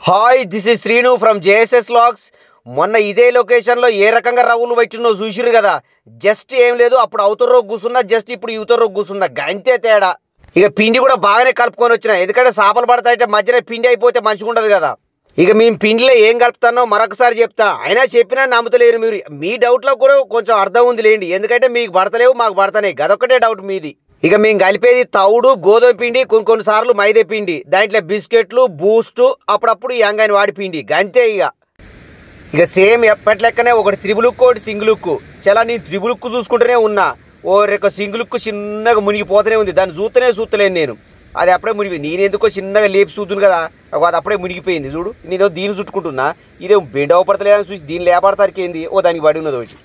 Hi this is Srinu from JSS logs. మొన్న ఇదే లొకేషన్లో ఏ రకంగా రవ్వులు పెట్టినో చూసిరు కదా. జస్ట్ ఏం లేదు, అప్పుడు అవతల రోజు కూర్చున్నా, జస్ట్ ఇప్పుడు ఇవతల రోజు కూర్చున్నా, గంతే తేడా. ఇక పిండి కూడా బాగానే కలుపుకొని వచ్చిన, ఎందుకంటే చేపలు పడతాయంటే మధ్యలో పిండి అయిపోతే మంచిగా ఉండదు కదా. ఇక మేము పిండిలో ఏం కలుపుతానో మరొకసారి చెప్తా, అయినా చెప్పినా నమ్ముతలేరు మీరు. మీ డౌట్లో కూడా కొంచెం అర్థం ఉంది లేండి, ఎందుకంటే మీకు పడతలేవు, మాకు పడతాయి, గదొక్కటే డౌట్ మీది. ఇక మేము కలిపేది తౌడు, గోధుమ పిండి, కొన్నిసార్లు మైదా పిండి, దాంట్లో బిస్కెట్లు, బూస్టు, అప్పుడప్పుడు ఈ అంగాని వాడి పిండి, గంతే. ఇక సేమ్ ఎప్పట్లెక్కనే ఒకటి త్రిబుల్ ఉక్కు, ఒకటి సింగిల్ ఉక్కు. చాలా నేను త్రిబుల్ ఉక్కు చూసుకుంటూనే ఉన్నా, ఓ రెక్క సింగిల్ ఉక్కు చిన్నగా మునిగిపోతూనే ఉంది, దాన్ని చూస్తలేను నేను. అది అప్పుడే మునిగిపోయింది. నేను ఎందుకో చిన్నగా లేపి చూద్దును కదా, అది అప్పుడే మునిగిపోయింది. చూడు, నేను దీన్ని చుట్టుకుంటున్నా, ఇదే బెండ్ అవపడతలేదని చూసి దీన్ని లేపడతానికి ఏంది, ఓ దానికి పడి ఉన్నది ఒకటి.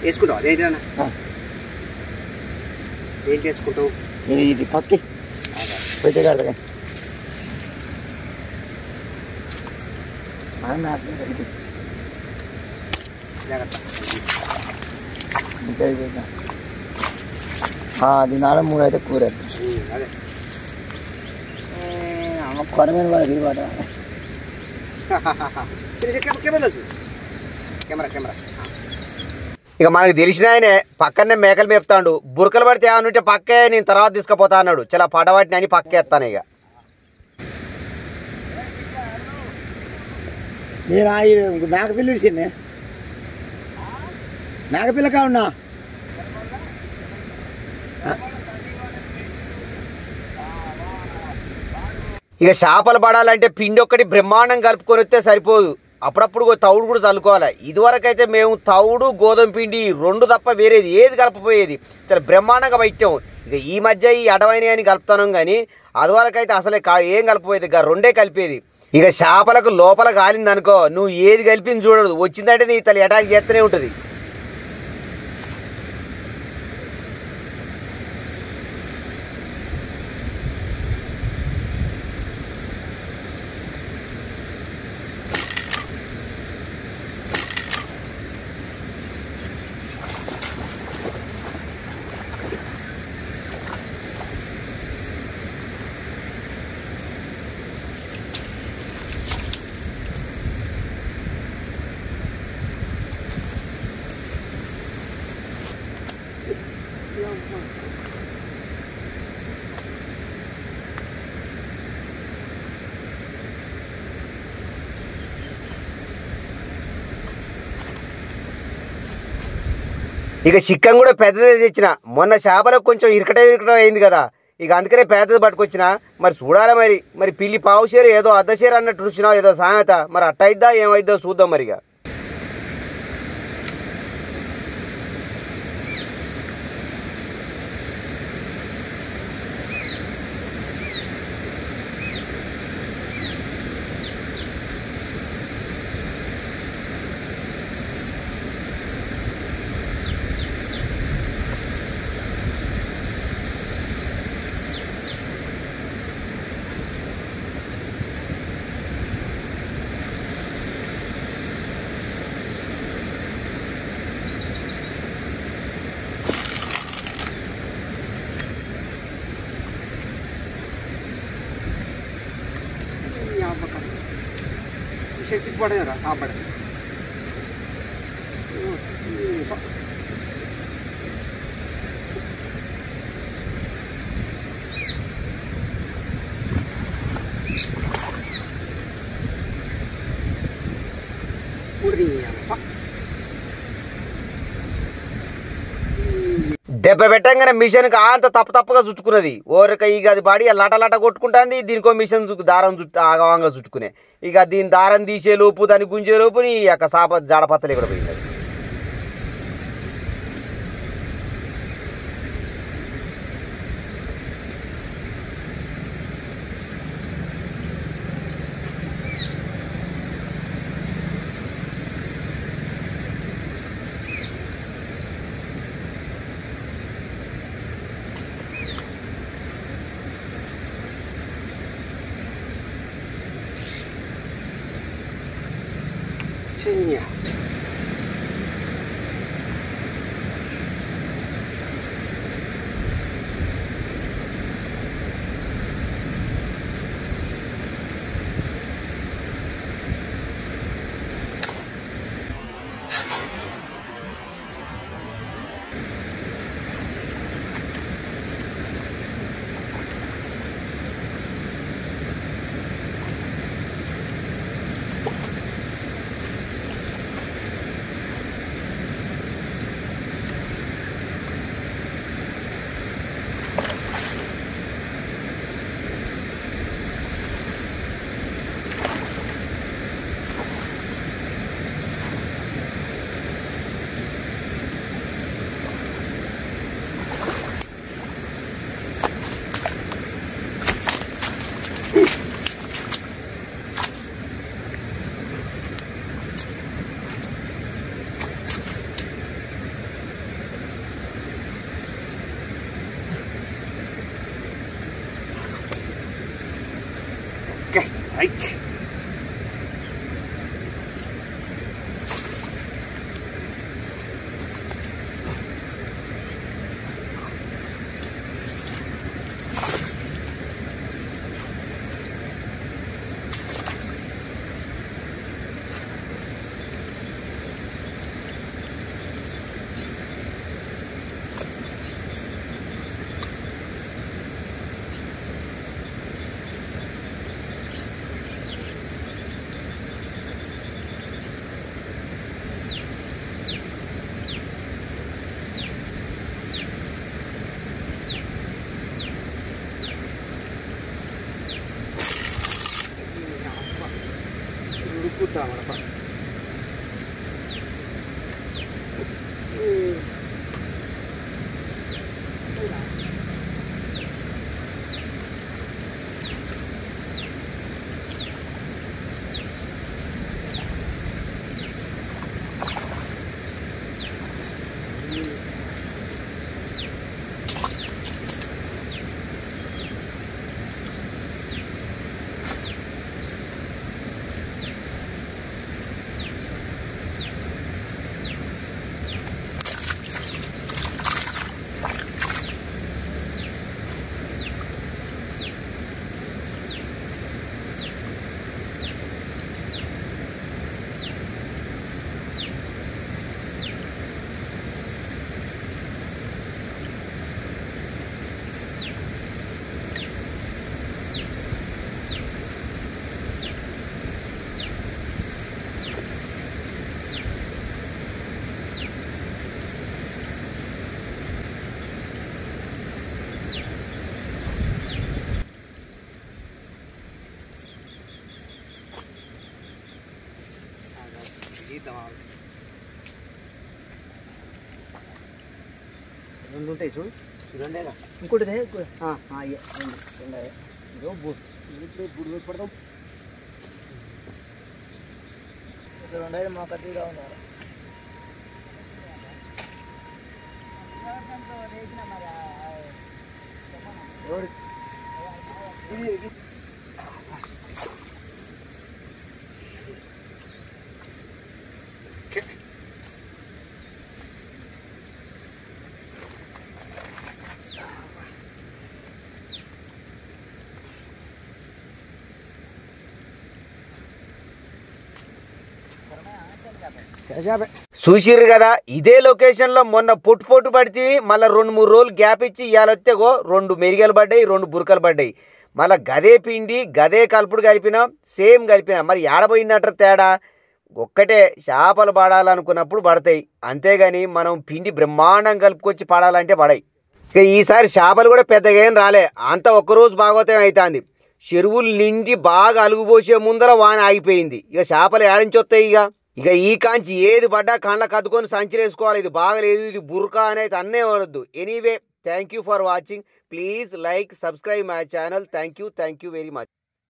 వేసుకుంటావు అదేంటన్నా, ఏం చేసుకుంటావు ఇది పక్కి పెట్టే కడతా. దీని నాడ మూడు అయితే కూర అదే కొరమైన వాడు ఇది వాట. ఇక మనకు తెలిసిన ఆయనే పక్కనే మేకలు మేపుతాడు, బురకలు పడితే ఏమన్నా ఉంటే పక్కే నేను తర్వాత తీసుకుపోతా అన్నాడు. చాలా పడవాటిని అని పక్కేస్తాను. ఇక నేను మేకపిల్ల ఇచ్చింది, మేకపిల్ల కావున్నా ఇక చేపలు పడాలంటే పిండి ఒక్కటి బ్రహ్మాండం కలుపుకొని వస్తే సరిపోదు, అప్పుడప్పుడు తౌడు కూడా చల్లుకోవాలి. ఇదివరకైతే మేము తౌడు, గోధుమ పిండి రెండు తప్ప వేరేది ఏది కలపపోయేది, చాలా బ్రహ్మాండంగా పెట్టాం. ఇక ఈ మధ్య ఈ అడవైన అని కలుపుతాం, కానీ అదివరకైతే అసలే ఏం కలపపోయేది, ఇక రెండే కలిపేది. ఇక చేపలకు లోపల కాలింది అనుకో, నువ్వు ఏది కలిపింది చూడదు, వచ్చిందంటే నీ తల్లి అటాక్ చేస్తూనే ఉంటుంది. ఇక చిక్కం కూడా పెద్దదే తెచ్చిన, మొన్న చేపలకు కొంచెం ఇరకటం అయింది కదా, ఇక అందుకనే పెద్దది పట్టుకొచ్చిన. మరి చూడాలి, మరి పిల్లి పావుషేరు ఏదో అర్ధషేరు అన్నట్టు చూసినావు, ఏదో సామెత, మరి అట్టయిద్దా ఏమైద్దో చూద్దాం మరిగా. సిగ్గుపడేరా సాపడే దెబ్బ పెట్టంగానే మిషన్కి అంత తప్పగా చుట్టుకున్నది. ఓరక ఇక అది బాడీ లట కొట్టుకుంటుంది, దీనికో మిషన్ దారం ఆగవంగా చుట్టుకునే. ఇక దీని దారం తీసే లోపు, దాన్ని గుంజే లోపు నీ యొక్క సాప జాడపత్తలు ఇక్కడ పోయింది. చెయ్య రైట్. రెండు ఉంటాయి చూడు, రెండేనా ఇంకోటి బుడి పడతాం. రెండైదు మాకు అతిగా ఉన్నారు. చూసిర్రు కదా, ఇదే లొకేషన్లో మొన్న పొట్టు పడితే మళ్ళీ 2-3 రోజులు గ్యాప్ ఇచ్చి ఇవాళ వస్తేగో 2 మెరిగలు పడ్డాయి, 2 బురకలు పడ్డాయి. మళ్ళీ గదే పిండి గదే కలుపుడు కలిపినా, సేమ్ కలిపినా. మరి ఏడపోయిందంటారు తేడా? ఒక్కటే, చేపలు పడాలనుకున్నప్పుడు పడతాయి, అంతేగాని మనం పిండి బ్రహ్మాండం కలుపుకొచ్చి పడాలంటే పడాయి. ఇక ఈసారి చేపలు కూడా పెద్దగా ఏం రాలే, అంతా ఒక్కరోజు భాగవతం అవుతుంది. చెరువులు నిండి బాగా అలుగుపోసే ముందర వాన ఆగిపోయింది. ఇక చేపలు ఏడించి వస్తాయి. ఇక ఈ కాంచి ఏది పడ్డా కళ్ళకు అద్దుకొని సంచిరేసుకోవాలి. ఇది బాగలేదు, ఇది బుర్కా అనేది అన్నే వరద్దు. Anyway, thank you for watching. Please like, subscribe my channel. Thank you very much.